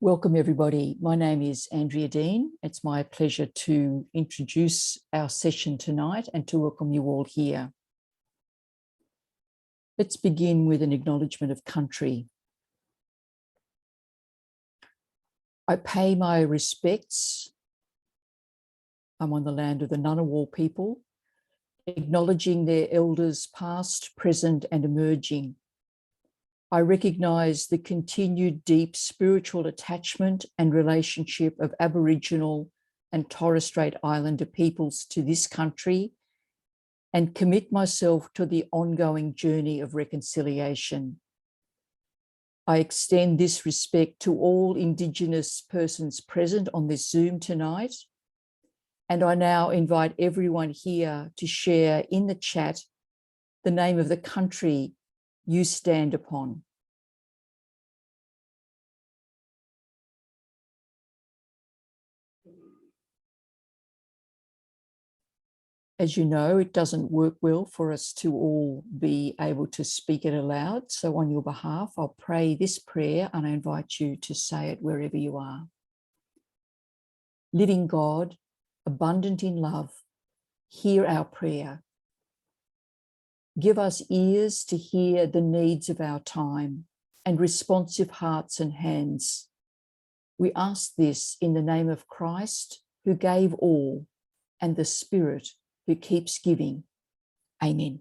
Welcome everybody. My name is Andrea Dean. It's my pleasure to introduce our session tonight and to welcome you all here. Let's begin with an acknowledgement of country. I pay my respects. I'm on the land of the Ngunnawal people, acknowledging their elders past, present and emerging. I recognise the continued deep spiritual attachment and relationship of Aboriginal and Torres Strait Islander peoples to this country and commit myself to the ongoing journey of reconciliation. I extend this respect to all Indigenous persons present on this Zoom tonight, and I now invite everyone here to share in the chat the name of the country you stand upon. As you know, it doesn't work well for us to all be able to speak it aloud. So on your behalf, I'll pray this prayer and I invite you to say it wherever you are. Living God, abundant in love, hear our prayer. Give us ears to hear the needs of our time and responsive hearts and hands. We ask this in the name of Christ, who gave all, and the Spirit who keeps giving. Amen.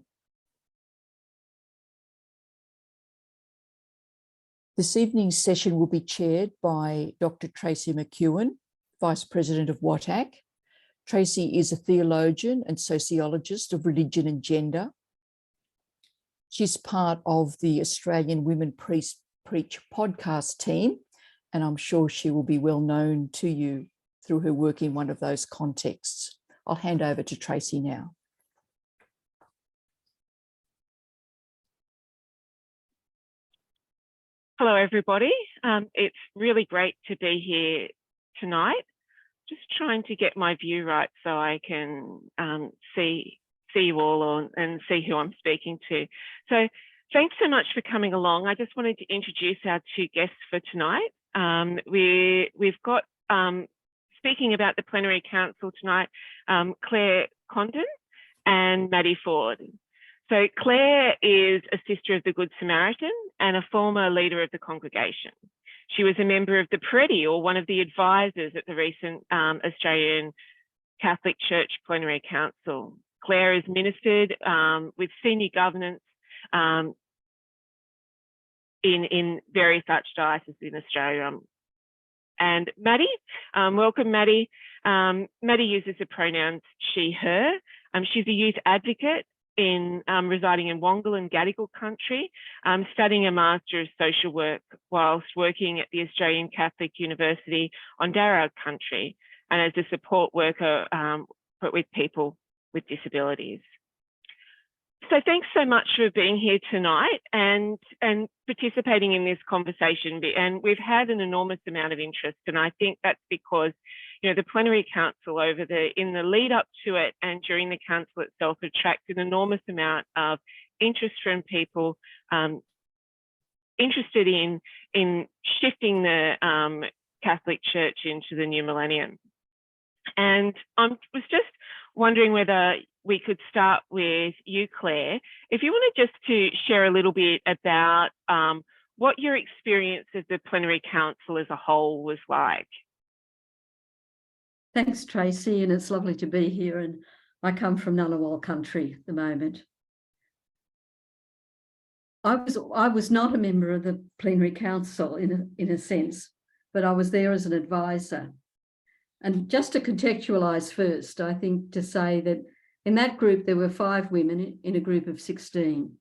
This evening's session will be chaired by Dr. Tracy McEwan, Vice President of WATAC. Tracy is a theologian and sociologist of religion and gender. She's part of the Australian Women Preach podcast team, and I'm sure she will be well known to you through her work in one of those contexts. I'll hand over to Tracy now. Hello, everybody. It's really great to be here tonight. Just trying to get my view right so I can see you all and see who I'm speaking to. So thanks so much for coming along. I just wanted to introduce our two guests for tonight. We've got, speaking about the Plenary Council tonight, Clare Condon and Maddy Forde. So Clare is a sister of the Good Samaritan and a former leader of the congregation. She was a member of the Plenary, or one of the advisors at the recent Australian Catholic Church Plenary Council. Clare has ministered with senior governance in various archdioceses in Australia. And Maddy, welcome Maddy. Maddy uses the pronouns she, her. She's a youth advocate in residing in Wongal and Gadigal country, studying a Master of Social Work whilst working at the Australian Catholic University on Darug country and as a support worker with people with disabilities. So thanks so much for being here tonight and participating in this conversation. And we've had an enormous amount of interest, and I think that's because, you know, the Plenary Council in the lead up to it and during the council itself attracted an enormous amount of interest from people interested in shifting the Catholic Church into the new millennium. And I was just wondering whether we could start with you, Clare. If you wanted just to share a little bit about what your experience of the Plenary Council as a whole was like. Thanks, Tracy, and it's lovely to be here. And I come from Ngunnawal country at the moment. I was not a member of the Plenary Council in a sense, but I was there as an advisor. And just to contextualise first, I think to say that in that group, there were 5 women in a group of 16.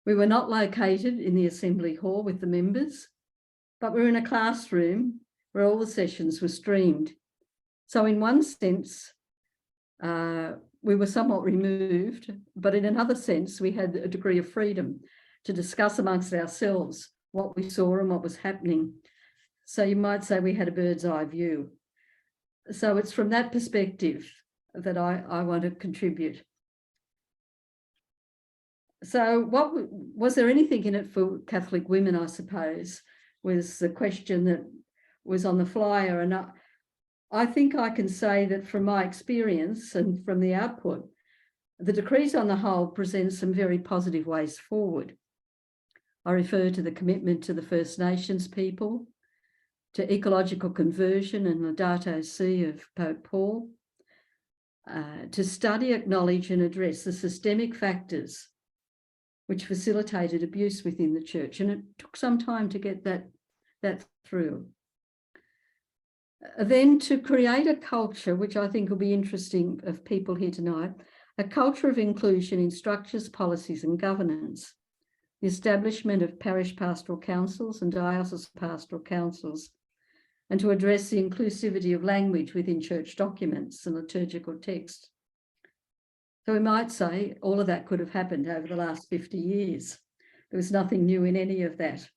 We were not located in the Assembly Hall with the members, but we were in a classroom where all the sessions were streamed. So in one sense, we were somewhat removed, but in another sense, we had a degree of freedom to discuss amongst ourselves what we saw and what was happening. So you might say we had a bird's eye view. So it's from that perspective that I want to contribute. So was there anything in it for Catholic women, I suppose? was the question that was on the flyer. And I think I can say that from my experience and from the output, the decrees on the whole present some very positive ways forward. I refer to the commitment to the First Nations people, to ecological conversion and Laudato Si of Pope Paul, to study, acknowledge and address the systemic factors which facilitated abuse within the church. And it took some time to get that through. Then to create a culture, which I think will be interesting of people here tonight, a culture of inclusion in structures, policies and governance, the establishment of parish pastoral councils and diocesan pastoral councils, and to address the inclusivity of language within church documents and liturgical text. So we might say all of that could have happened over the last 50 years. There was nothing new in any of that.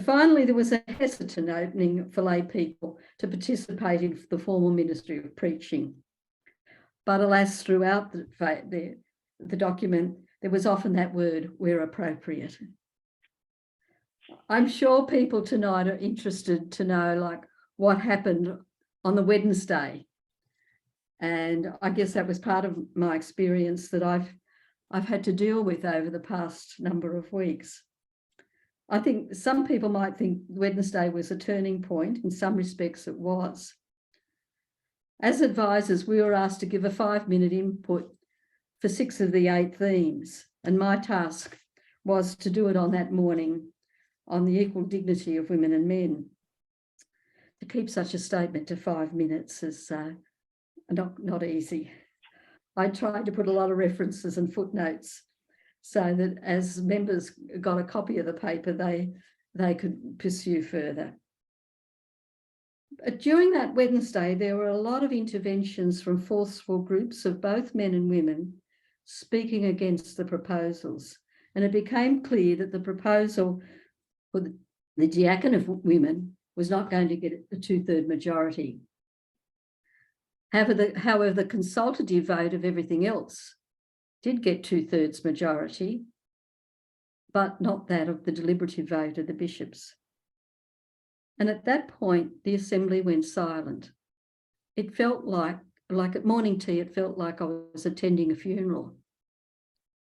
Finally, there was a hesitant opening for lay people to participate in the formal ministry of preaching. But alas, throughout the document, there was often that word, where appropriate. I'm sure people tonight are interested to know, like, what happened on the Wednesday. And I guess that was part of my experience that I've had to deal with over the past number of weeks. I think some people might think Wednesday was a turning point. In some respects, it was. As advisors, we were asked to give a 5-minute input for 6 of the 8 themes. And my task was to do it on that morning on the equal dignity of women and men. To keep such a statement to 5 minutes is not easy. I tried to put a lot of references and footnotes so that as members got a copy of the paper, they could pursue further. But during that Wednesday, there were a lot of interventions from forceful groups of both men and women speaking against the proposals. And it became clear that the proposal for the diaconate of women was not going to get a 2/3 majority. However, the consultative vote of everything else did get 2/3 majority, but not that of the deliberative vote of the bishops. And at that point, the assembly went silent. It felt like at morning tea, it felt like I was attending a funeral.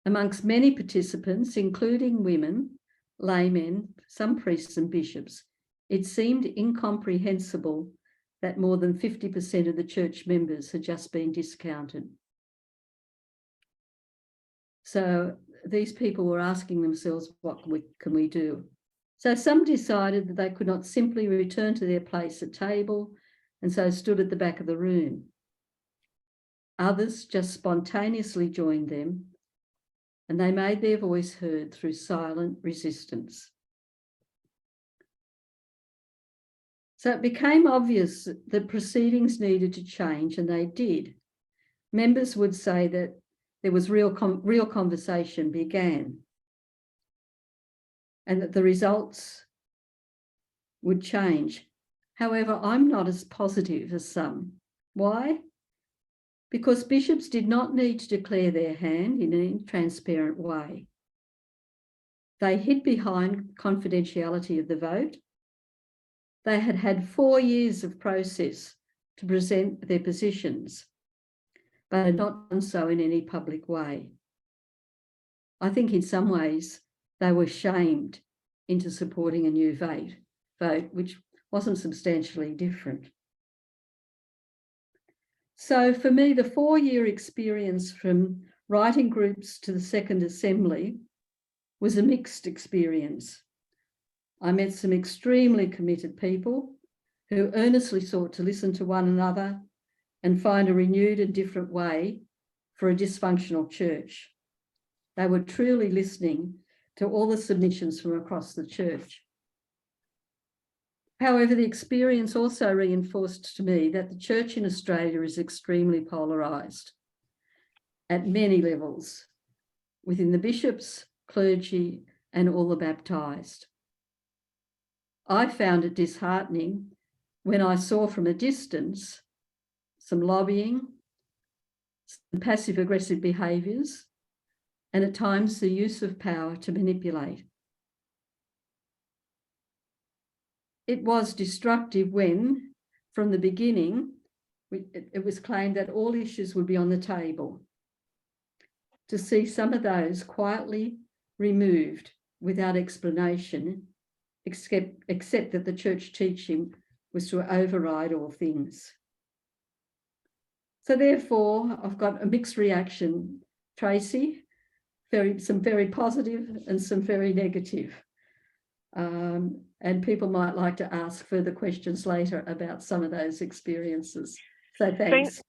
Amongst many participants, including women, laymen, some priests and bishops, it seemed incomprehensible that more than 50% of the church members had just been discounted. So these people were asking themselves, what can we do? So some decided that they could not simply return to their place at table and so stood at the back of the room. Others just spontaneously joined them and they made their voice heard through silent resistance. So it became obvious that proceedings needed to change, and they did. Members would say that there was real conversation began and that the results would change. However, I'm not as positive as some. Why? Because bishops did not need to declare their hand in any transparent way. They hid behind confidentiality of the vote. They had had 4 years of process to present their positions, but had not done so in any public way. I think in some ways they were shamed into supporting a new vote, which wasn't substantially different. So for me, the 4-year experience from writing groups to the Second Assembly was a mixed experience. I met some extremely committed people who earnestly sought to listen to one another and find a renewed and different way for a dysfunctional church. They were truly listening to all the submissions from across the church. However, the experience also reinforced to me that the church in Australia is extremely polarised at many levels, within the bishops, clergy, and all the baptised. I found it disheartening when I saw from a distance some lobbying, some passive-aggressive behaviours, and at times the use of power to manipulate. it was destructive when, from the beginning, it was claimed that all issues would be on the table. To see some of those quietly removed without explanation, except that the church teaching was to override all things. So therefore, I've got a mixed reaction, Tracy, some very positive and some very negative. And people might like to ask further questions later about some of those experiences. So thanks.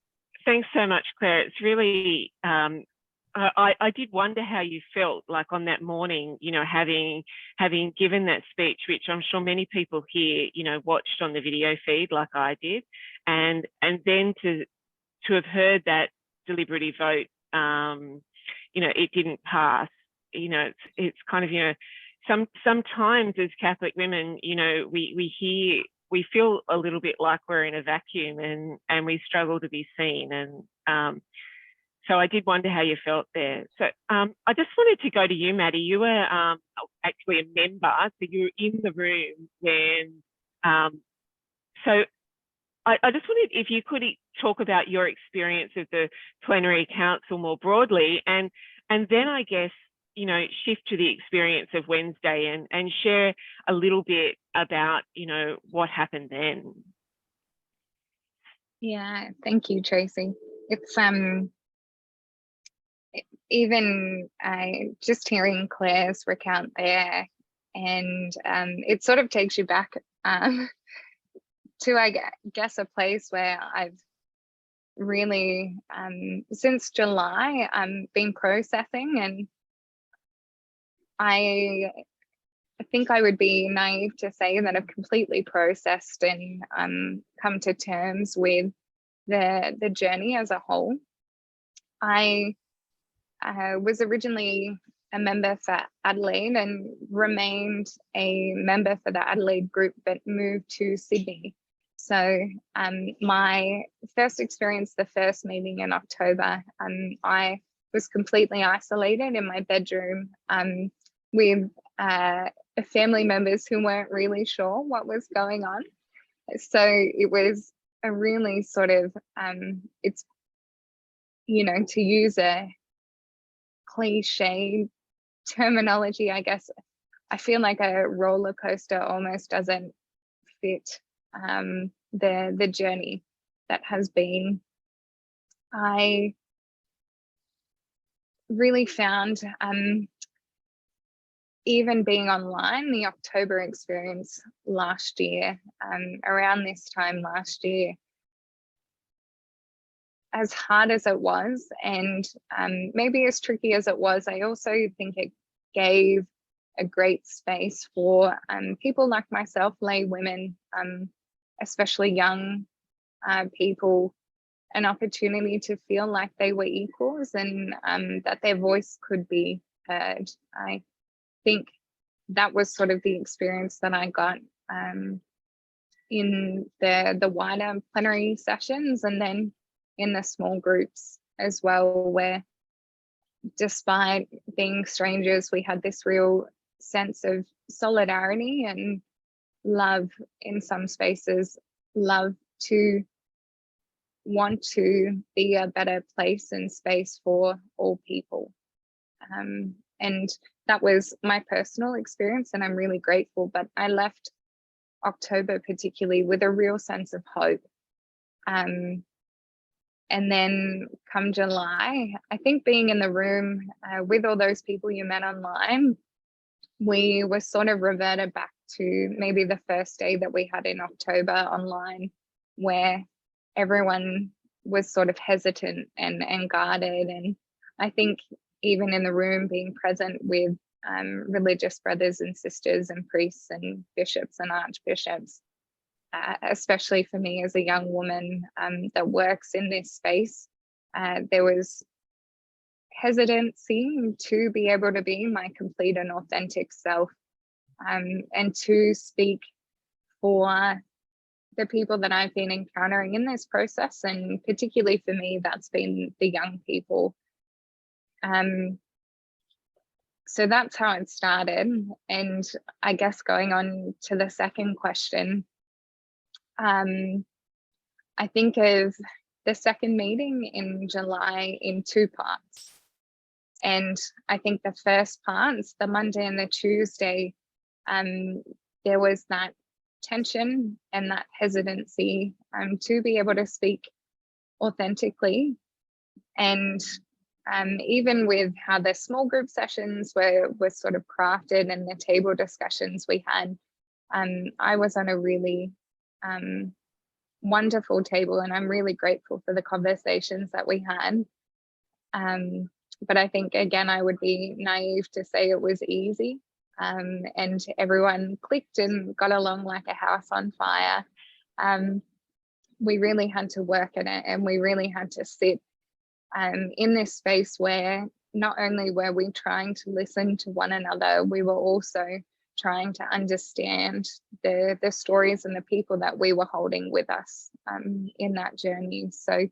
Thanks so much, Claire. It's really, I did wonder how you felt like on that morning, you know, having given that speech, which I'm sure many people here, you know, watched on the video feed like I did, and then to have heard that deliberative vote, you know, it didn't pass. You know, it's kind of, you know, sometimes as Catholic women, you know, we feel a little bit like we're in a vacuum and we struggle to be seen. And so I did wonder how you felt there. So I just wanted to go to you, Maddy. You were actually a member, so you were in the room when, so I just wondered if you could talk about your experience of the Plenary Council more broadly, and then I guess, you know, shift to the experience of Wednesday and share a little bit about, you know, what happened then. Yeah, thank you, Tracy. It's even just hearing Claire's recount there, and it sort of takes you back to, I guess, a place where I've really since July been processing, and I think I would be naive to say that I've completely processed and come to terms with the journey as a whole. I was originally a member for Adelaide and remained a member for the Adelaide group, but moved to Sydney. So my first experience, the first meeting in October, I was completely isolated in my bedroom with family members who weren't really sure what was going on. So it was a really sort of, it's, you know, to use a cliche terminology, I guess, I feel like a roller coaster almost doesn't fit the journey that has been. I really found even being online, the October experience last year, around this time last year, as hard as it was, and maybe as tricky as it was, I also think it gave a great space for people like myself, lay women, especially young people, an opportunity to feel like they were equals and that their voice could be heard. I think that was sort of the experience that I got in the wider plenary sessions, and then in the small groups as well, where despite being strangers, we had this real sense of solidarity and love in some spaces, love to want to be a better place and space for all people. And that was my personal experience, and I'm really grateful. But I left October particularly with a real sense of hope. And then come July, I think being in the room with all those people you met online, we were sort of reverted back to maybe the first day that we had in October online, where everyone was sort of hesitant and guarded. And I think even in the room, being present with religious brothers and sisters and priests and bishops and archbishops, especially for me as a young woman that works in this space, there was hesitancy to be able to be my complete and authentic self, and to speak for the people that I've been encountering in this process. And particularly for me, that's been the young people. So that's how it started. And I guess going on to the second question, I think of the second meeting in July in two parts. And I think the first parts, the Monday and the Tuesday, there was that tension and that hesitancy to be able to speak authentically. And even with how the small group sessions were sort of crafted and the table discussions we had, I was on a really wonderful table, and I'm really grateful for the conversations that we had. But I think, again, I would be naive to say it was easy, and everyone clicked and got along like a house on fire. We really had to work at it, and we really had to sit in this space where not only were we trying to listen to one another, we were also trying to understand the stories and the people that we were holding with us in that journey. So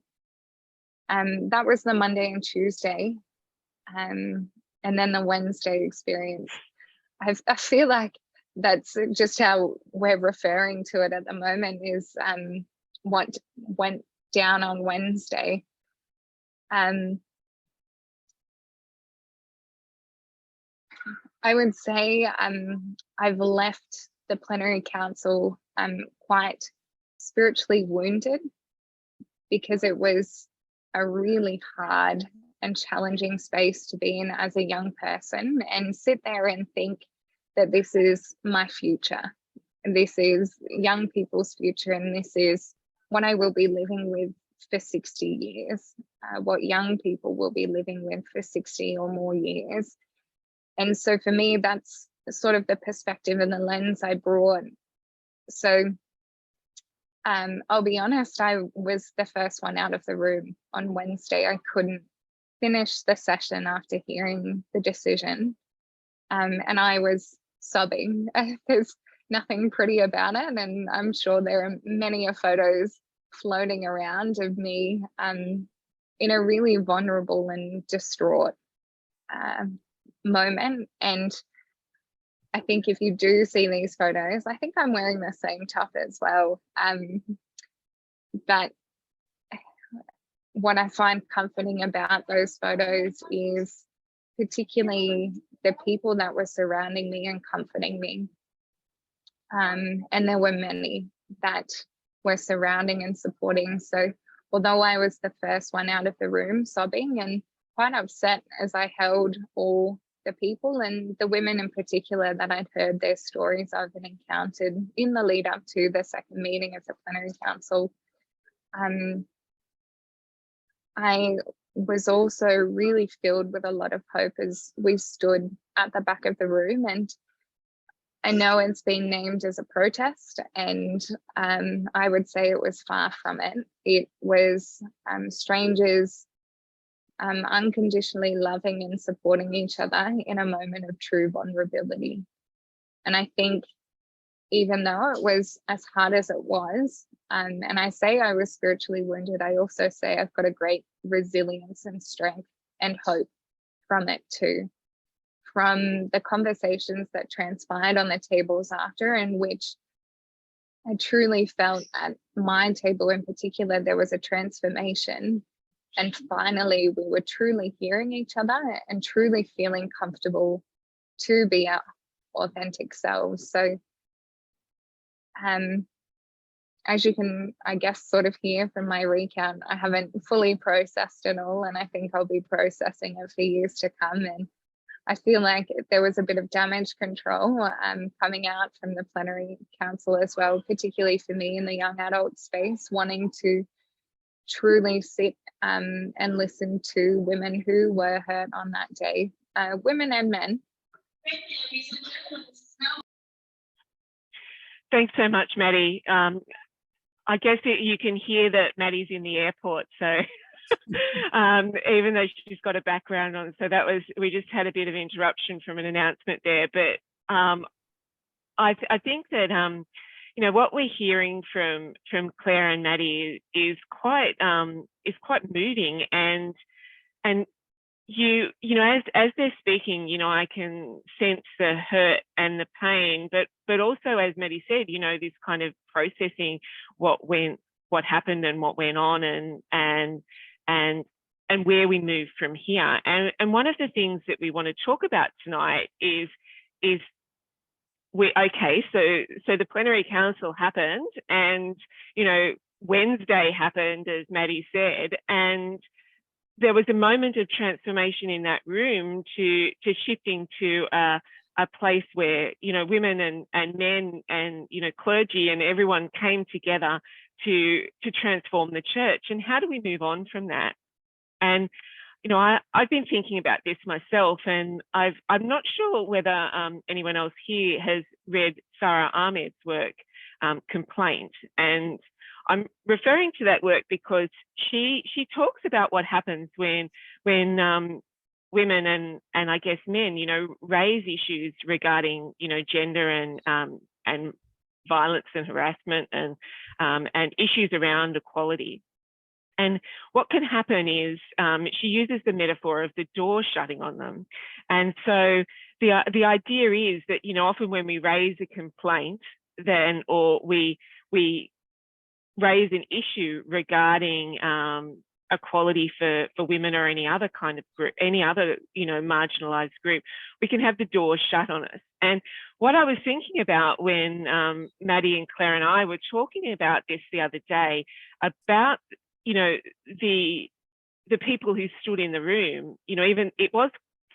that was the Monday and Tuesday. And then the Wednesday experience. I feel like that's just how we're referring to it at the moment, is what went down on Wednesday. I would say I've left the Plenary Council quite spiritually wounded, because it was a really hard and challenging space to be in as a young person, and sit there and think that this is my future, and this is young people's future, and this is what I will be living with for 60 years, what young people will be living with for 60 or more years. And so for me, that's sort of the perspective and the lens I brought. So I'll be honest, I was the first one out of the room on Wednesday. I couldn't finish the session after hearing the decision. And I was sobbing. There's nothing pretty about it. And I'm sure there are many photos floating around of me in a really vulnerable and distraught moment. And I think if you do see these photos, I think I'm wearing the same top as well. But what I find comforting about those photos is particularly the people that were surrounding me and comforting me. And there were many that were surrounding and supporting. So although I was the first one out of the room sobbing and quite upset as I held all the people and the women in particular that I'd heard their stories of and encountered in the lead up to the second meeting of the Plenary Council, I was also really filled with a lot of hope as we stood at the back of the room. And I know it's been named as a protest, and I would say it was far from it. It was strangers unconditionally loving and supporting each other in a moment of true vulnerability. And I think even though it was as hard as it was, and I say I was spiritually wounded, I also say I've got a great resilience and strength and hope from it too. From the conversations that transpired on the tables after, in which I truly felt at my table in particular, there was a transformation. And finally, we were truly hearing each other and truly feeling comfortable to be our authentic selves. So as you can, I guess, sort of hear from my recount, I haven't fully processed it all, and I think I'll be processing it for years to come. And I feel like there was a bit of damage control coming out from the Plenary Council as well, particularly for me in the young adult space, wanting to truly sit and listen to women who were hurt on that day, women and men. Thanks so much, Maddy. I guess you can hear that Maddy's in the airport, so even though she's got a background on, so that was, we just had a bit of interruption from an announcement there. But I think that you know, what we're hearing from Clare and Maddy is quite moving, and you know, as they're speaking, you know, I can sense the hurt and the pain, but also, as Maddy said, you know, this kind of processing what happened and what went on, and where we move from here. And one of the things that we want to talk about tonight is okay, so the plenary council happened, and, you know, Wednesday happened, as Maddy said, and there was a moment of transformation in that room to shifting to a place where, you know, women and men and, you know, clergy and everyone came together to transform the church. And how do we move on from that? And, you know, I've been thinking about this myself, and I'm not sure whether anyone else here has read Sarah Ahmed's work, Complaint. And I'm referring to that work because she talks about what happens when women and I guess men, you know, raise issues regarding, you know, gender and violence and harassment and issues around equality. And what can happen is she uses the metaphor of the door shutting on them. And so the idea is that, you know, often when we raise a complaint, then, or we raise an issue regarding equality for women or any other kind of group, any other, you know, marginalized group, we can have the door shut on us. And what I was thinking about when Maddy and Clare and I were talking about this the other day, about, you know, the people who stood in the room, you know, even it was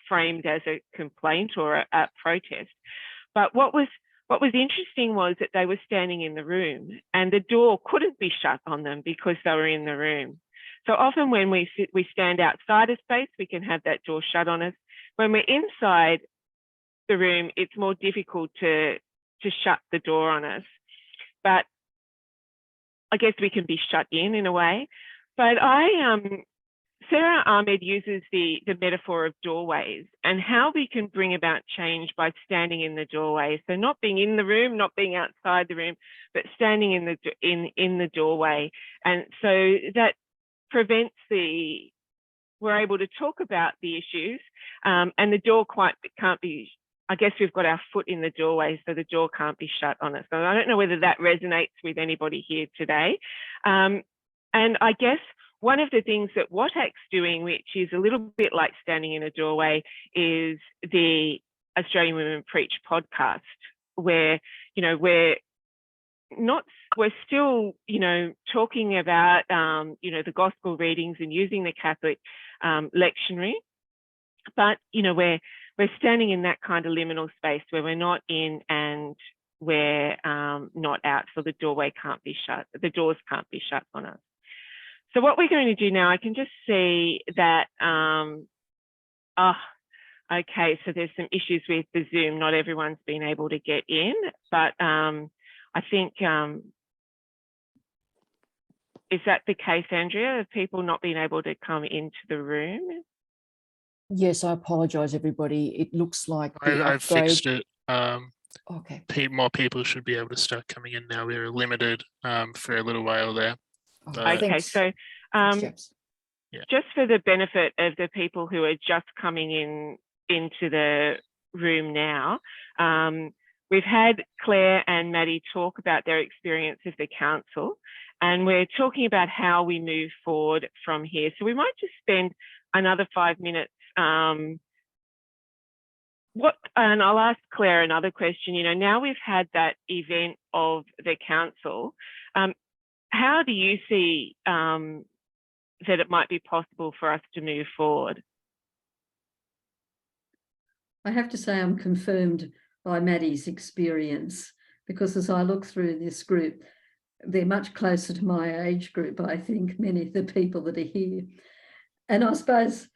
framed as a complaint or a protest, but what was interesting was that they were standing in the room and the door couldn't be shut on them because they were in the room. So often when we stand outside a space, we can have that door shut on us. When we're inside the room, it's more difficult to shut the door on us. But I guess we can be shut in a way. But Sarah Ahmed uses the metaphor of doorways and how we can bring about change by standing in the doorway. So not being in the room, not being outside the room, but standing in the doorway. And so that prevents we're able to talk about the issues, and the door can't be, I guess we've got our foot in the doorway, so the door can't be shut on us. So I don't know whether that resonates with anybody here today. And I guess one of the things that WATAC's doing, which is a little bit like standing in a doorway, is the Australian Women Preach podcast, where, you know, we're still, you know, talking about, you know, the gospel readings and using the Catholic lectionary, but, you know, we're standing in that kind of liminal space where we're not in and we're not out, so the doorway can't be shut, the doors can't be shut on us. So what we're going to do now, I can just see that, okay, so there's some issues with the Zoom. Not everyone's been able to get in, but I think, is that the case, Andrea? Have people not been able to come into the room? Yes, I apologise, everybody. It looks like I've fixed it. Okay. More people should be able to start coming in now. We were limited for a little while there. Okay, Thanks. so just for the benefit of the people who are just coming into the room now, we've had Clare and Maddy talk about their experience of the council, and we're talking about how we move forward from here. So we might just spend another 5 minutes. And I'll ask Clare another question. You know, now we've had that event of the council, how do you see that it might be possible for us to move forward? I have to say I'm confirmed by Maddy's experience, because as I look through this group, they're much closer to my age group, I think, many of the people that are here. And I suppose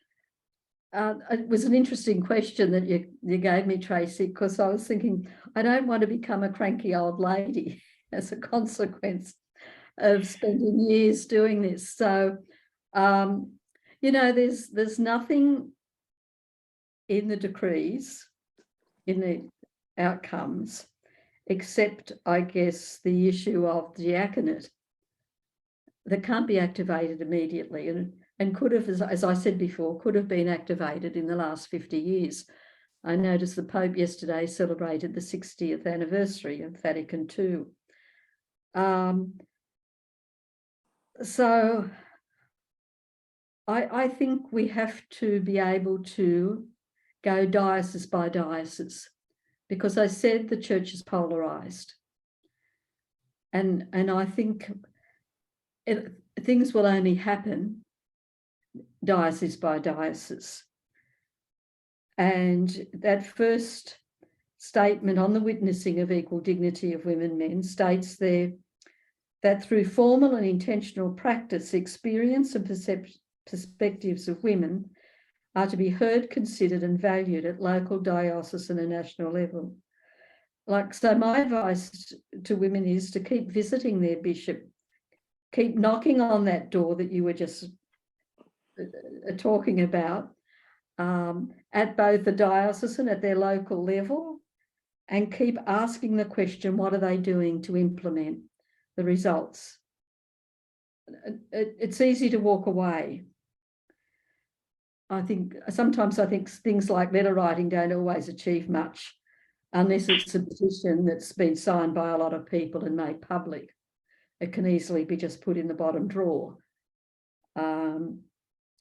it was an interesting question that you gave me, Tracy, because I was thinking, I don't want to become a cranky old lady as a consequence of spending years doing this. So, you know, there's nothing in the decrees, in the outcomes, except, I guess, the issue of diaconate that can't be activated immediately. And and could have, as I said before, could have been activated in the last 50 years. I noticed the Pope yesterday celebrated the 60th anniversary of Vatican II. So I think we have to be able to go diocese by diocese, because I said the church is polarized. And I think things will only happen diocese by diocese. And that first statement on the witnessing of equal dignity of women and men states there that through formal and intentional practice, experience and perspectives of women are to be heard, considered and valued at local, diocesan and national level. So my advice to women is to keep visiting their bishop, keep knocking on that door that you were just talking about, at both the diocesan, at their local level, and keep asking the question, what are they doing to implement the results? It's easy to walk away. I think sometimes things like letter writing don't always achieve much unless it's a petition that's been signed by a lot of people and made public. It can easily be just put in the bottom drawer.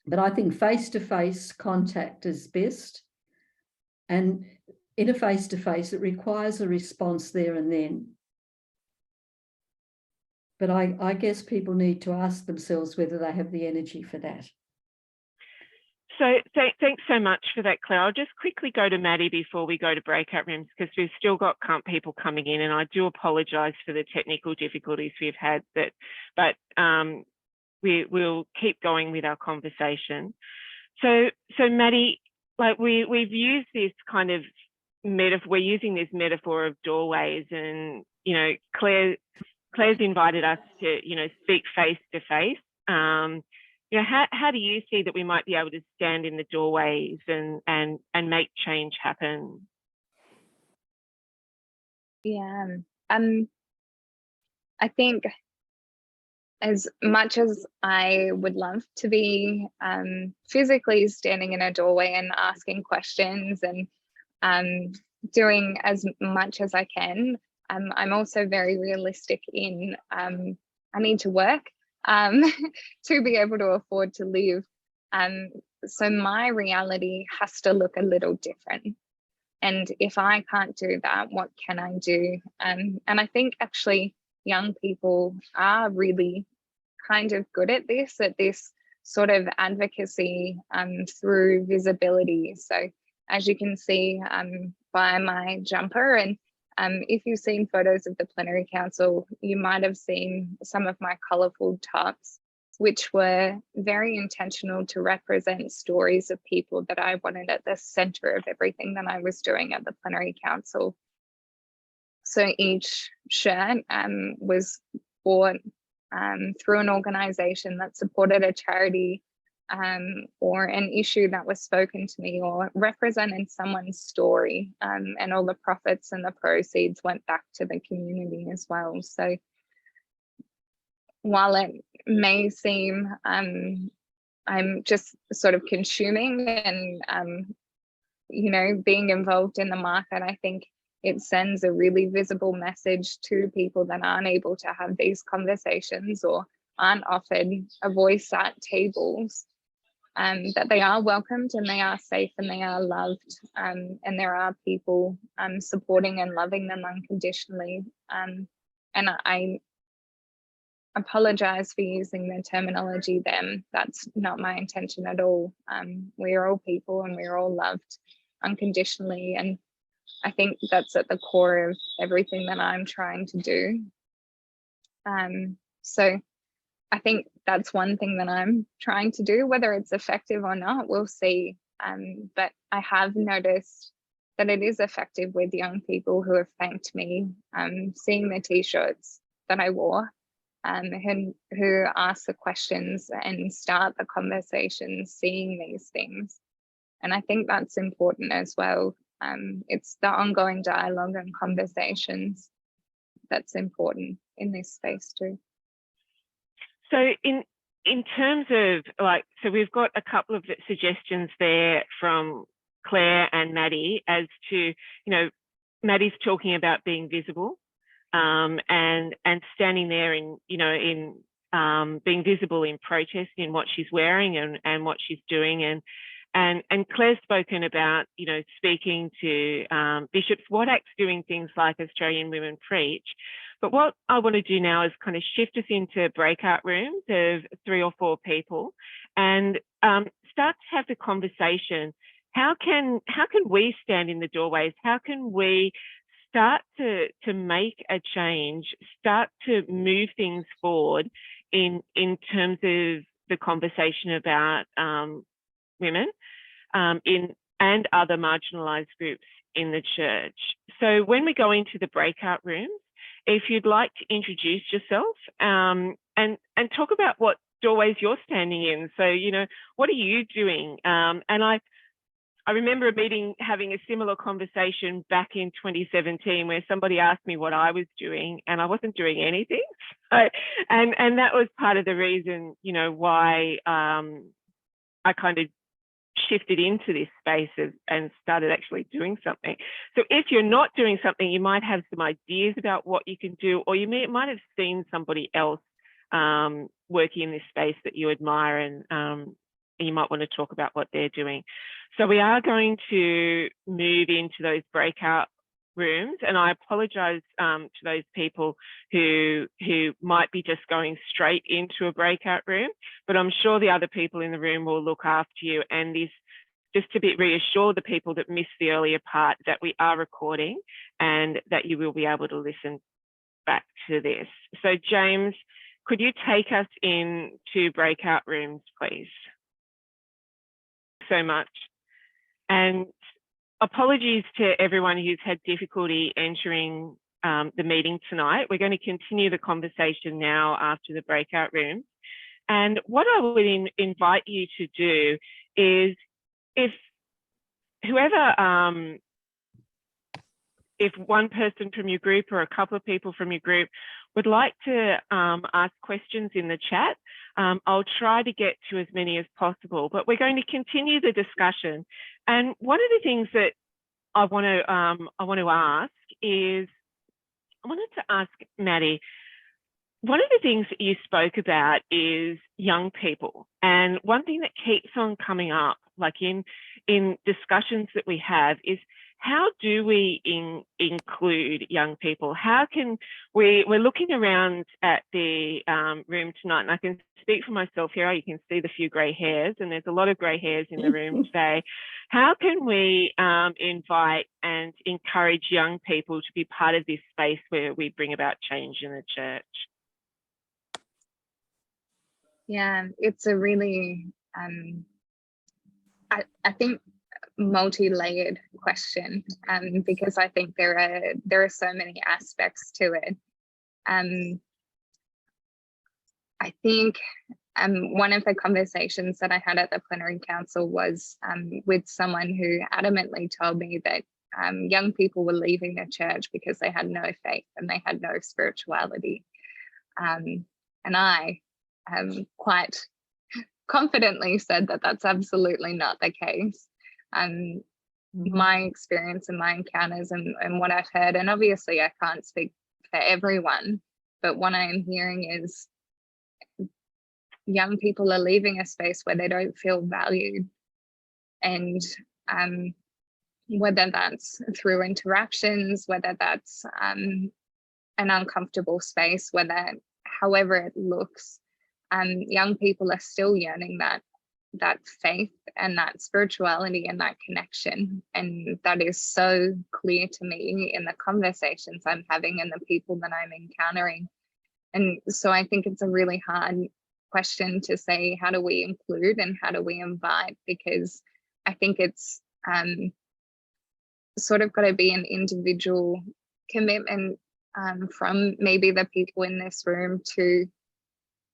But I think face-to-face contact is best. And in a face-to-face, it requires a response there and then. But I guess people need to ask themselves whether they have the energy for that. So thanks so much for that, Claire. I'll just quickly go to Maddy before we go to breakout rooms, because we've still got people coming in, and I do apologise for the technical difficulties we've had. But we'll keep going with our conversation. So Maddy, like we've used this kind of metaphor. We're using this metaphor of doorways, and Claire's invited us to speak face to face. How do you see that we might be able to stand in the doorways and make change happen? Yeah, I think as much as I would love to be physically standing in a doorway and asking questions and doing as much as I can, I'm also very realistic in I need to work to be able to afford to live. So my reality has to look a little different. And if I can't do that, what can I do? And I think actually young people are really kind of good at this sort of advocacy through visibility. So as you can see by my jumper, and if you've seen photos of the Plenary Council, you might have seen some of my colourful tops, which were very intentional to represent stories of people that I wanted at the centre of everything that I was doing at the Plenary Council. So each shirt was bought through an organisation that supported a charity or an issue that was spoken to me or represented someone's story, and all the profits and the proceeds went back to the community as well. So while it may seem I'm just sort of consuming and being involved in the market, I think it sends a really visible message to people that aren't able to have these conversations or aren't offered a voice at tables, that they are welcomed and they are safe and they are loved, and there are people supporting and loving them unconditionally. And I apologize for using the terminology them. That's not my intention at all. We are all people and we're all loved unconditionally, and I think that's at the core of everything that I'm trying to do. So I think that's one thing that I'm trying to do. Whether it's effective or not, we'll see. But I have noticed that it is effective with young people who have thanked me, seeing the t-shirts that I wore, who ask the questions and start the conversations, seeing these things. And I think that's important as well. It's the ongoing dialogue and conversations that's important in this space too. So in in terms of like, so we've got a couple of suggestions there from Clare and Maddy as to, you know, Maddy's talking about being visible, and standing there in, you know, in being visible in protest in what she's wearing and what she's doing, and Claire's spoken about, you know, speaking to bishops. WATAC's doing things like Australian Women Preach. But what I want to do now is kind of shift us into breakout rooms of 3 or 4 people and start to have the conversation. How can we stand in the doorways? How can we start to make a change, start to move things forward in terms of the conversation about women and other marginalised groups in the church? So when we go into the breakout rooms, if you'd like to introduce yourself and talk about what doorways you're standing in. So, you know, what are you doing? And I remember having a similar conversation back in 2017 where somebody asked me what I was doing and I wasn't doing anything. So, and that was part of the reason, you know, why I kind of shifted into this space and started actually doing something. So if you're not doing something, you might have some ideas about what you can do, or you might have seen somebody else working in this space that you admire, and you might want to talk about what they're doing. So we are going to move into those breakout rooms, and I apologise to those people who might be just going straight into a breakout room, but I'm sure the other people in the room will look after you. And this, just to reassure the people that missed the earlier part, that we are recording and that you will be able to listen back to this. So James, could you take us into breakout rooms, please? So much. And apologies to everyone who's had difficulty entering the meeting tonight. We're going to continue the conversation now after the breakout room. And what I would invite you to do is, if one person from your group or a couple of people from your group would like to ask questions in the chat, I'll try to get to as many as possible, but we're going to continue the discussion. And one of the things that I want to ask is, I wanted to ask Maddy, one of the things that you spoke about is young people. And one thing that keeps on coming up, like in discussions that we have, is how do we include young people? How can we're looking around at the room tonight, and I can speak for myself here. You can see the few grey hairs, and there's a lot of grey hairs in the room today. How can we invite and encourage young people to be part of this space where we bring about change in the church? Yeah, it's a really, I think, multi-layered question, because I think there are so many aspects to it. I think one of the conversations that I had at the Plenary Council was with someone who adamantly told me that young people were leaving the church because they had no faith and they had no spirituality. And I quite confidently said that that's absolutely not the case. My experience and my encounters and what I've heard, and obviously I can't speak for everyone, but what I'm hearing is young people are leaving a space where they don't feel valued. And whether that's through interactions, whether that's an uncomfortable space, however it looks, young people are still yearning that faith and that spirituality and that connection. And that is so clear to me in the conversations I'm having and the people that I'm encountering. And so I think it's a really hard question to say, how do we include and how do we invite? Because I think it's sort of got to be an individual commitment from maybe the people in this room to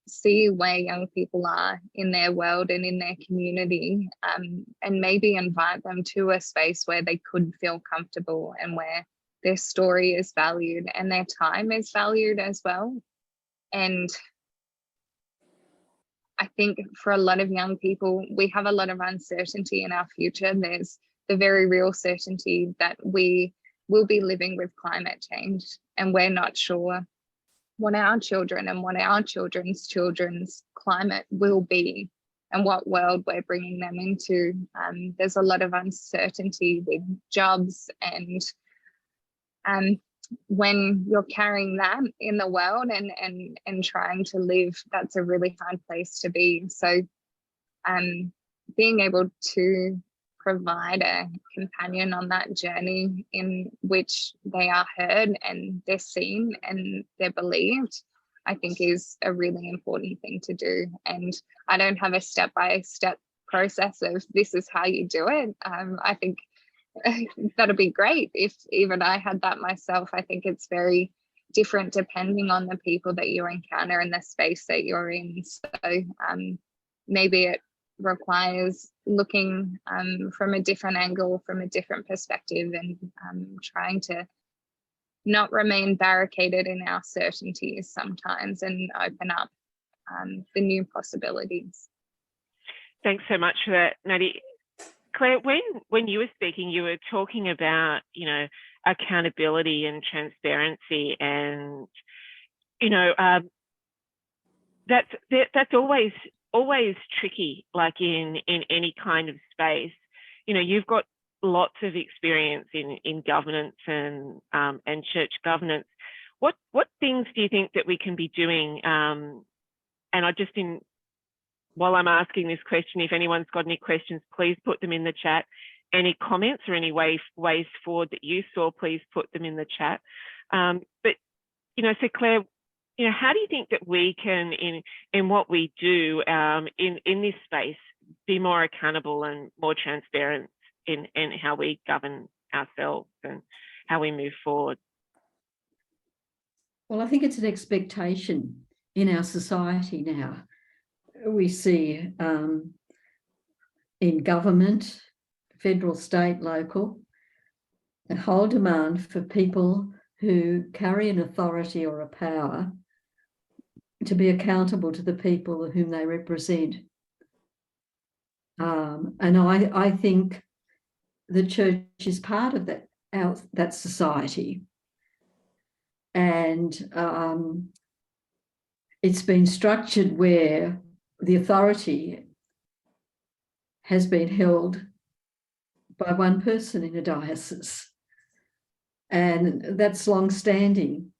see where young people are in their world and in their community, and maybe invite them to a space where they could feel comfortable and where their story is valued and their time is valued as well. And I think for a lot of young people, we have a lot of uncertainty in our future. There's the very real certainty that we will be living with climate change, and we're not sure what our children and what our children's climate will be and what world we're bringing them into. There's a lot of uncertainty with jobs, and when you're carrying that in the world and trying to live, that's a really hard place to be. So being able to provide a companion on that journey in which they are heard and they're seen and they're believed, I think is a really important thing to do. And I don't have a step-by-step process of this is how you do it. I think that'd be great if even I had that myself. I think it's very different depending on the people that you encounter and the space that you're in. So maybe it requires looking from a different angle, from a different perspective, and trying to not remain barricaded in our certainties sometimes and open up the new possibilities. Thanks so much for that, Maddy. Claire, when you were speaking, you were talking about, you know, accountability and transparency, and you know, that's always tricky, like in any kind of space. You know, you've got lots of experience in governance and church governance. What things do you think that we can be doing? And while I'm asking this question, if anyone's got any questions, please put them in the chat. Any comments or any ways forward that you saw, please put them in the chat. But you know, so Claire, you know, how do you think that we can, in what we do in this space, be more accountable and more transparent in how we govern ourselves and how we move forward? Well, I think it's an expectation in our society now. We see in government, federal, state, local, a whole demand for people who carry an authority or a power to be accountable to the people whom they represent. And I think the church is part of that society. And it's been structured where the authority has been held by one person in a diocese. And that's long-standing.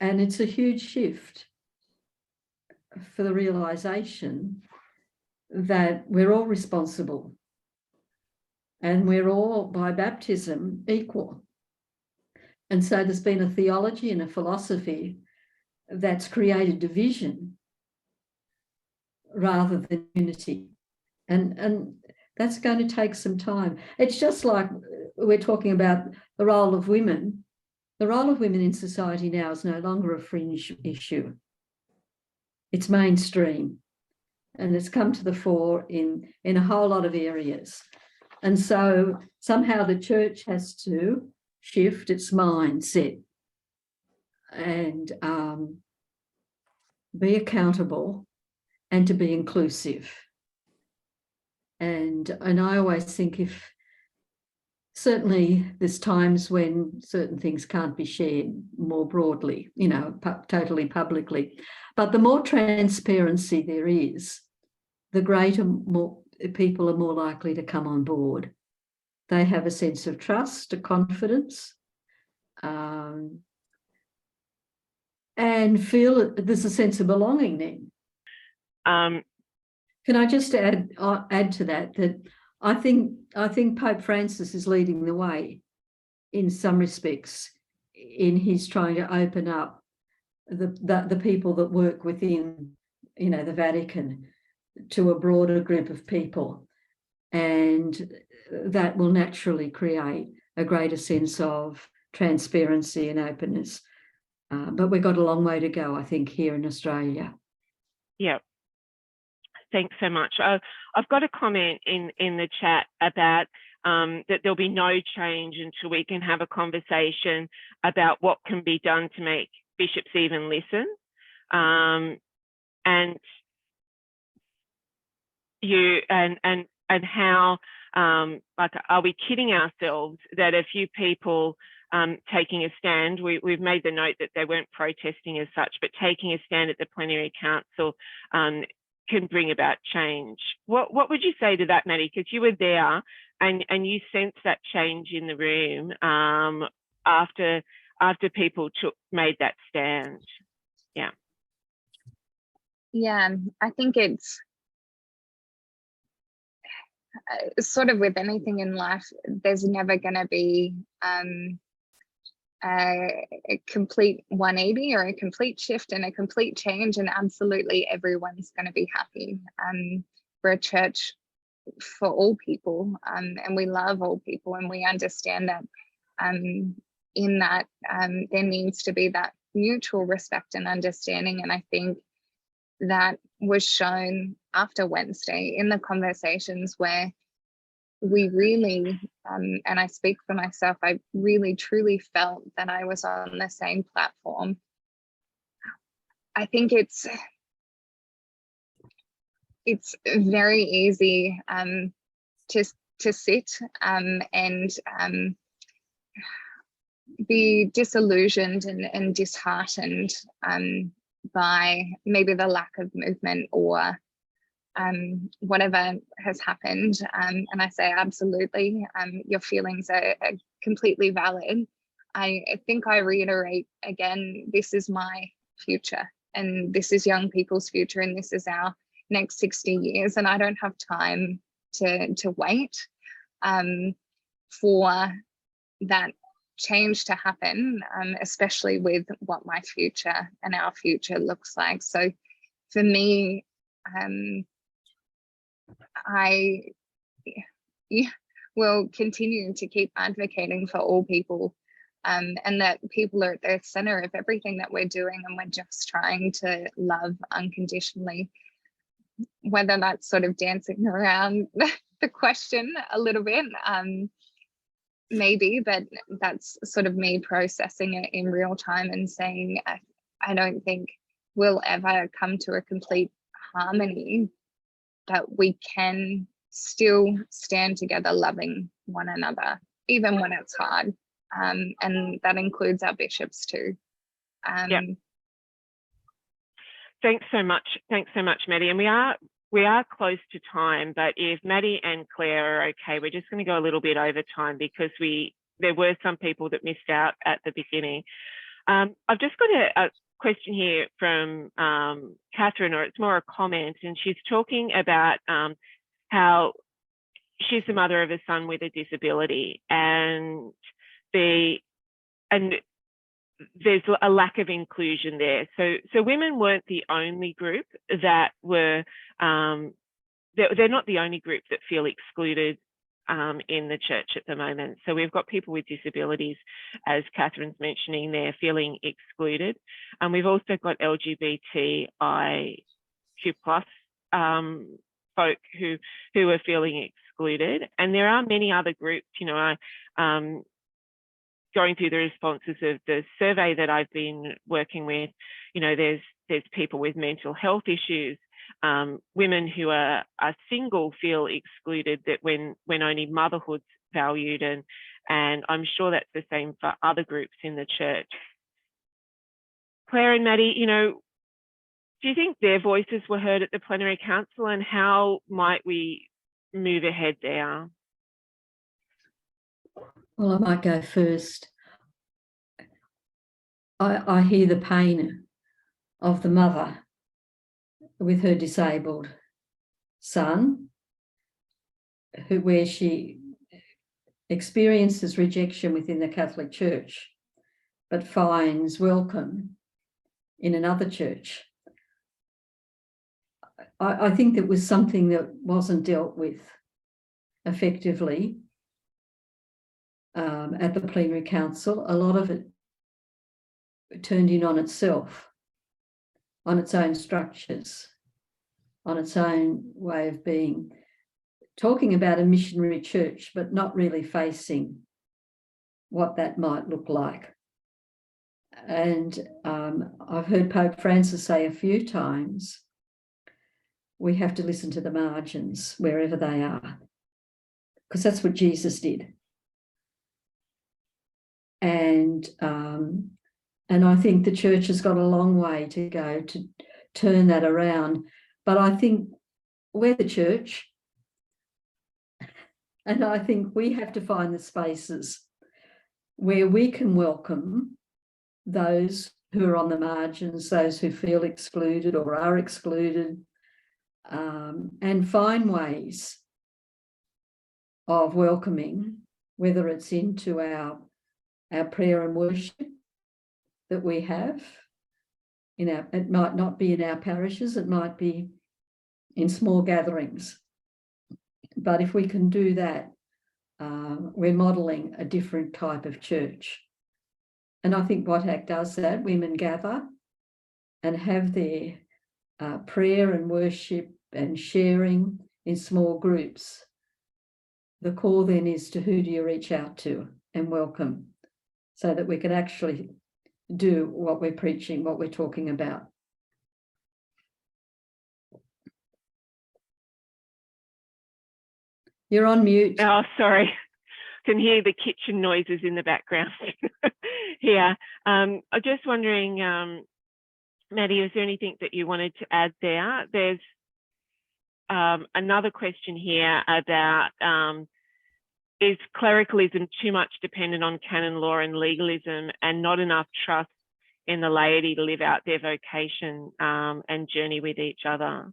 And it's a huge shift for the realisation that we're all responsible and we're all, by baptism, equal. And so there's been a theology and a philosophy that's created division rather than unity. And that's going to take some time. It's just like we're talking about the role of women. The role of women in society now is no longer a fringe issue. It's mainstream, and it's come to the fore in a whole lot of areas. And so somehow the church has to shift its mindset and be accountable and to be inclusive. And I always think if certainly there's times when certain things can't be shared more broadly, you know, totally publicly, but the more transparency there is, the greater more people are more likely to come on board. They have a sense of trust, a confidence, and feel there's a sense of belonging then. Can I just add to that I think Pope Francis is leading the way in some respects in his trying to open up the people that work within, you know, the Vatican to a broader group of people, and that will naturally create a greater sense of transparency and openness. But we've got a long way to go, I think, here in Australia. Yeah. Thanks so much. I've got a comment in the chat about that there'll be no change until we can have a conversation about what can be done to make bishops even listen. and you and how like, are we kidding ourselves that a few people taking a stand, we've made the note that they weren't protesting as such, but taking a stand at the Plenary Council can bring about change. What would you say to that, Maddy? Because you were there and you sensed that change in the room after people made that stand. Yeah. Yeah, I think it's sort of with anything in life, there's never going to be a complete 180 or a complete shift and a complete change, and absolutely everyone's going to be happy. We're a church for all people, and we love all people, and we understand that in that there needs to be that mutual respect and understanding. And I think that was shown after Wednesday in the conversations where we really, and I speak for myself, I really truly felt that I was on the same platform. I think it's very easy to sit and be disillusioned and disheartened by maybe the lack of movement or whatever has happened. And I say absolutely, your feelings are completely valid. I think I reiterate again, this is my future, and this is young people's future, and this is our next 60 years, and I don't have time to wait for that change to happen, especially with what my future and our future looks like. So for me, I will continue to keep advocating for all people, and that people are at the center of everything that we're doing, and we're just trying to love unconditionally. Whether that's sort of dancing around the question a little bit, maybe, but that's sort of me processing it in real time and saying, I don't think we'll ever come to a complete harmony, that we can still stand together loving one another, even when it's hard. And that includes our bishops too. Yeah. Thanks so much. Thanks so much, Maddy. And we are close to time, but if Maddy and Clare are okay, we're just going to go a little bit over time because there were some people that missed out at the beginning. I've just got a question here from Catherine, or it's more a comment, and she's talking about how she's the mother of a son with a disability, and there's a lack of inclusion there. So women weren't the only group that were, they're not the only group that feel excluded in the church at the moment. So we've got people with disabilities, as Catherine's mentioning, they're feeling excluded. And we've also got LGBTIQ+ folk who are feeling excluded. And there are many other groups, you know, going through the responses of the survey that I've been working with, you know, there's people with mental health issues, women who are single feel excluded, that when only motherhood's valued, and I'm sure that's the same for other groups in the church. Clare and Maddy, you know, do you think their voices were heard at the Plenary Council, and how might we move ahead there? Well, I might go first. I hear the pain of the mother with her disabled son, where she experiences rejection within the Catholic Church, but finds welcome in another church. I think that was something that wasn't dealt with effectively at the Plenary Council. A lot of it turned in on itself, on its own structures, on its own way of being, talking about a missionary church, but not really facing what that might look like. And I've heard Pope Francis say a few times we have to listen to the margins wherever they are, because that's what Jesus did. And I think the church has got a long way to go to turn that around. But I think we're the church, and I think we have to find the spaces where we can welcome those who are on the margins, those who feel excluded or are excluded, and find ways of welcoming, whether it's into our prayer and worship that we have. It might not be in our parishes, it might be in small gatherings. But if we can do that, we're modelling a different type of church. And I think WATAC does that. Women gather and have their prayer and worship and sharing in small groups. The call then is to who do you reach out to and welcome, so that we can actually do what we're preaching, what we're talking about. You're on mute. Oh, sorry. Can hear the kitchen noises in the background here. I'm just wondering, Maddy, is there anything that you wanted to add there? There's another question here about, is clericalism too much dependent on canon law and legalism and not enough trust in the laity to live out their vocation and journey with each other?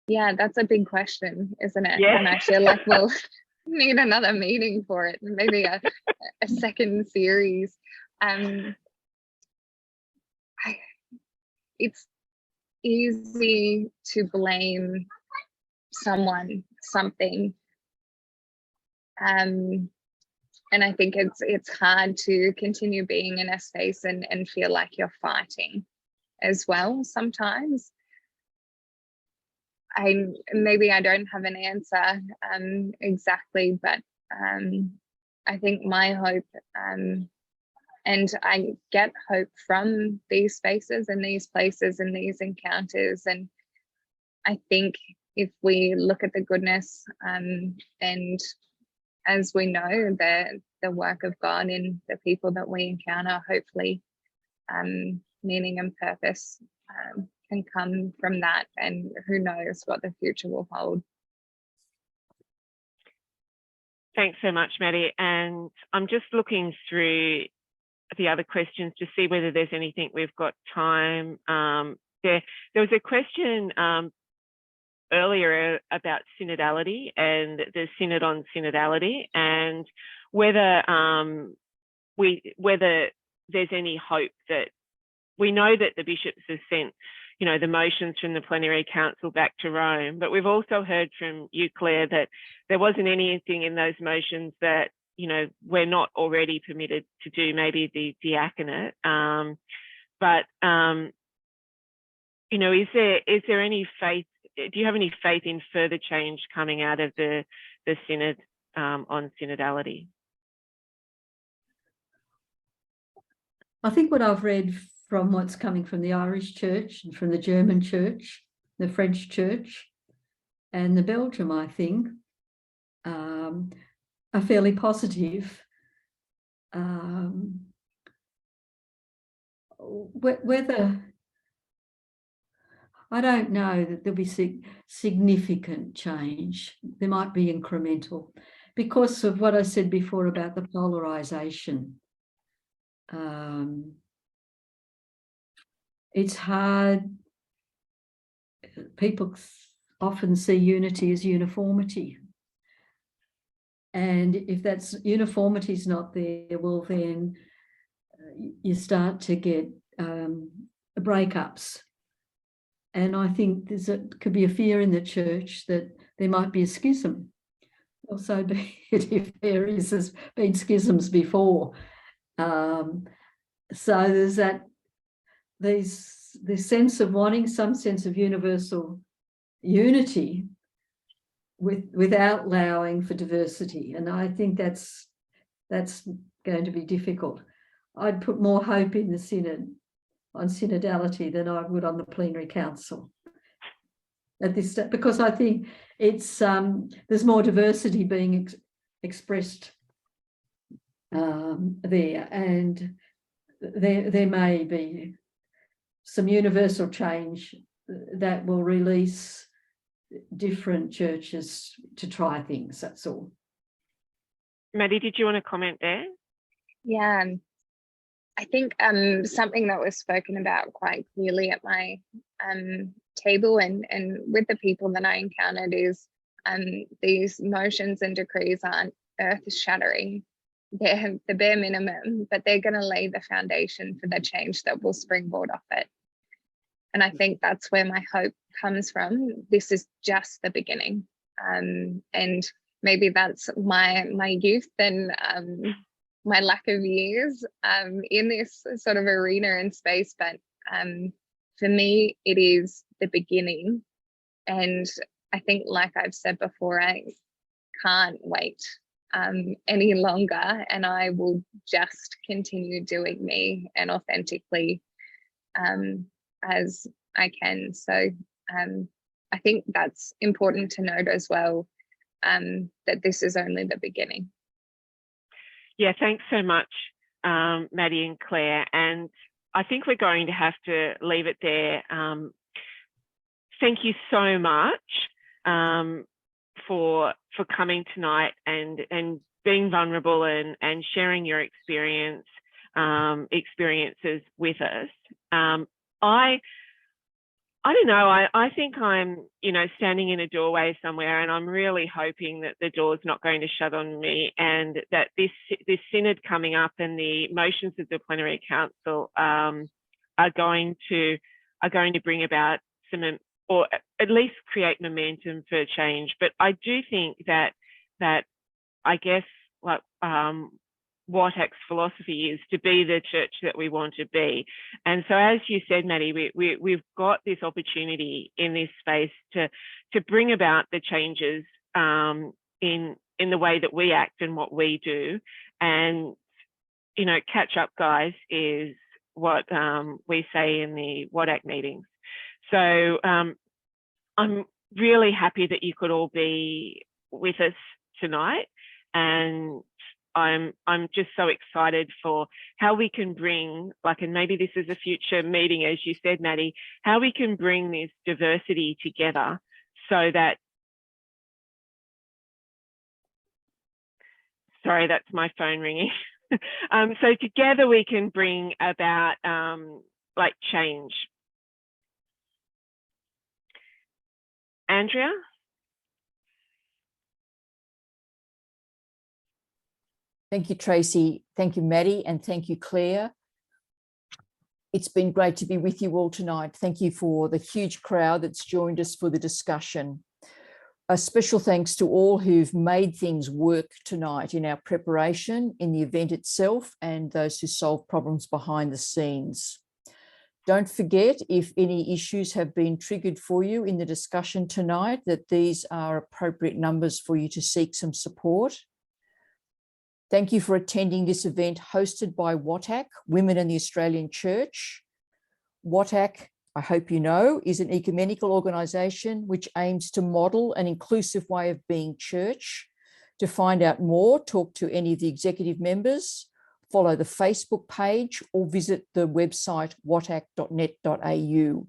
Yeah, that's a big question, isn't it? Yeah. And I feel like we'll need another meeting for it, maybe a second series. It's easy to blame someone, something. And I think it's hard to continue being in a space and feel like you're fighting as well sometimes. Maybe I don't have an answer exactly, but I think my hope, and I get hope from these spaces and these places and these encounters. And I think if we look at the goodness and as we know the work of God in the people that we encounter, hopefully meaning and purpose can come from that, and who knows what the future will hold. Thanks so much, Maddy. And I'm just looking through the other questions to see whether there's anything we've got time. There was a question earlier about synodality and the synod on synodality, and whether there's any hope that we know that the bishops have sent, the motions from the Plenary Council back to Rome, but we've also heard from you, Clare, that there wasn't anything in those motions that, we're not already permitted to do, maybe the diaconate. Is there any faith, do you have any faith in further change coming out of the synod on synodality? I think what I've read from what's coming from the Irish Church and from the German Church, the French Church, and the Belgium, I think, are fairly positive. Whether, I don't know that there'll be significant change. There might be incremental because of what I said before about the polarisation. It's hard. People often see unity as uniformity. And if that's uniformity is not there, well, then you start to get breakups. And I think could be a fear in the church that there might be a schism. Well, so be it if there's been schisms before. So there's this sense of wanting some sense of universal unity, without allowing for diversity. And I think that's going to be difficult. I'd put more hope in the synod on synodality than I would on the plenary council at this stage, because I think it's there's more diversity being expressed there, and there may be some universal change that will release different churches to try things. That's all. Maddy, did you want to comment there? Yeah, I think something that was spoken about quite clearly at my table and with the people that I encountered is these motions and decrees aren't earth-shattering. They're the bare minimum, but they're going to lay the foundation for the change that will springboard off it. And I think that's where my hope comes from. This is just the beginning. And maybe that's my youth and my lack of years in this sort of arena and space. But for me, it is the beginning. And I think, like I've said before, I can't wait any longer, and I will just continue doing me and authentically as I can. So I think that's important to note as well, that this is only the beginning. Yeah, thanks so much, Maddy and Claire. And I think we're going to have to leave it there. Thank you so much for coming tonight and being vulnerable and sharing your experiences with us. I don't know, I think I'm, standing in a doorway somewhere, and I'm really hoping that the door's not going to shut on me, and that this synod coming up and the motions of the Plenary Council are going to bring about some, or at least create momentum for change. But I do think that I guess like WATAC's philosophy is to be the church that we want to be. And so, as you said, Maddy, we've got this opportunity in this space to bring about the changes in the way that we act and what we do. And, catch up, guys, is what we say in the WATAC meetings. So I'm really happy that you could all be with us tonight, and I'm just so excited for how we can bring, and maybe this is a future meeting, as you said, Maddy, how we can bring this diversity together so that, sorry, that's my phone ringing. So together we can bring about change. Andrea? Thank you, Tracy. Thank you, Maddy, and thank you, Claire. It's been great to be with you all tonight. Thank you for the huge crowd that's joined us for the discussion. A special thanks to all who've made things work tonight in our preparation, in the event itself, and those who solve problems behind the scenes. Don't forget, if any issues have been triggered for you in the discussion tonight, that these are appropriate numbers for you to seek some support. Thank you for attending this event hosted by WATAC, Women in the Australian Church. WATAC, I hope you know, is an ecumenical organisation which aims to model an inclusive way of being church. To find out more, talk to any of the executive members, follow the Facebook page, or visit the website watac.net.au.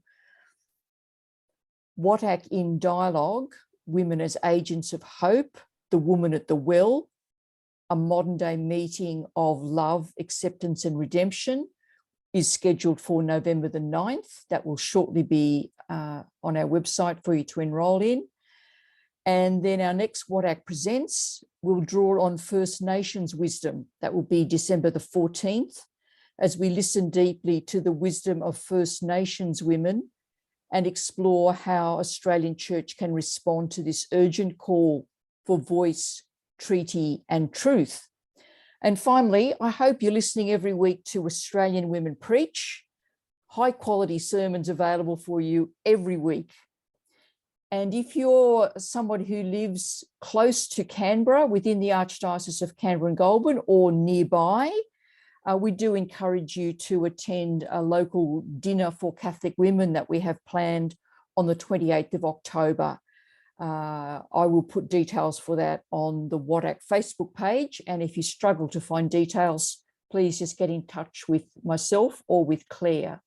WATAC in Dialogue, Women as Agents of Hope, The Woman at the Well, a modern day meeting of love, acceptance and redemption, is scheduled for November the 9th. That will shortly be on our website for you to enrol in. And then our next WATAC Presents will draw on First Nations wisdom. That will be December the 14th, as we listen deeply to the wisdom of First Nations women and explore how Australian Church can respond to this urgent call for voice, treaty and truth. And finally, I hope you're listening every week to Australian Women Preach, high quality sermons available for you every week. And if you're somebody who lives close to Canberra, within the Archdiocese of Canberra and Goulburn or nearby, we do encourage you to attend a local dinner for Catholic women that we have planned on the 28th of October. I will put details for that on the WATAC Facebook page. And if you struggle to find details, please just get in touch with myself or with Clare.